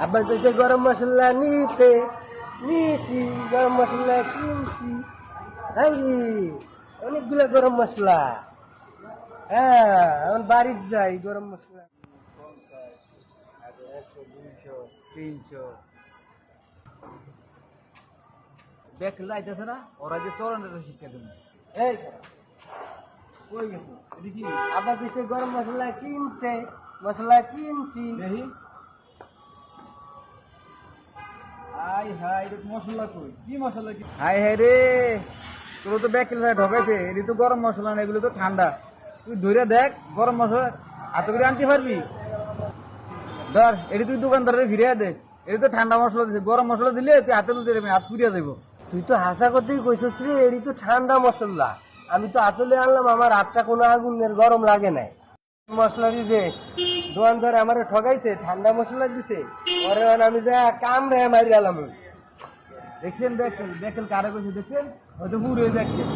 আবার কইছে গরম মশলা নিছি গরম মশলা কিনছি। এই অনেকগুলো গরম মশলা। হ্যাঁ, এখন বাড়ির যাই গরম মশলা 50, 100, 200, 300। দেখ লাইতেছে না ওরা যে চরণের শিক্ষা দেবে। এই কই গেছে? এদিকে আবার কইছে গরম মশলা কিনছে, মশলা কিনছি। দেখি হাই হাই এটা মশলা কই কি মশলা কি হাই হাই রে তোর তো ব্যাকেল ভাই ঢকাইছে এটি তো গরম মশলা না এগুলো তো ঠান্ডা তুই ধরে দেখ গরম মশলা হাতে করে আনতে পারবি ধর এটি তুই দোকানদারে ফিরিয়ে দে এটি তো ঠান্ডা মশলা দিছে গরম মশলা দিলে তুই হাতে তুলতে দেবে হাত ফুরিয়ে দেবো তুই তো হাসা করতেই কইছিস রে, এটি তো ঠান্ডা মশলা। আমি তো আসলে আনলাম, আমার হাতটা কোনো আগুনের গরম লাগে নাই। মশলা দিছে দোকানদার আমারে ঠগাইছে, ঠান্ডা মশলা দিছে। পরে আমি যা কাম রে মারি আলাম। দেখছেন ব্যাকেল ব্যাকেল কারে কইছে দেখছেন হয়তো পুরো ব্যাকেল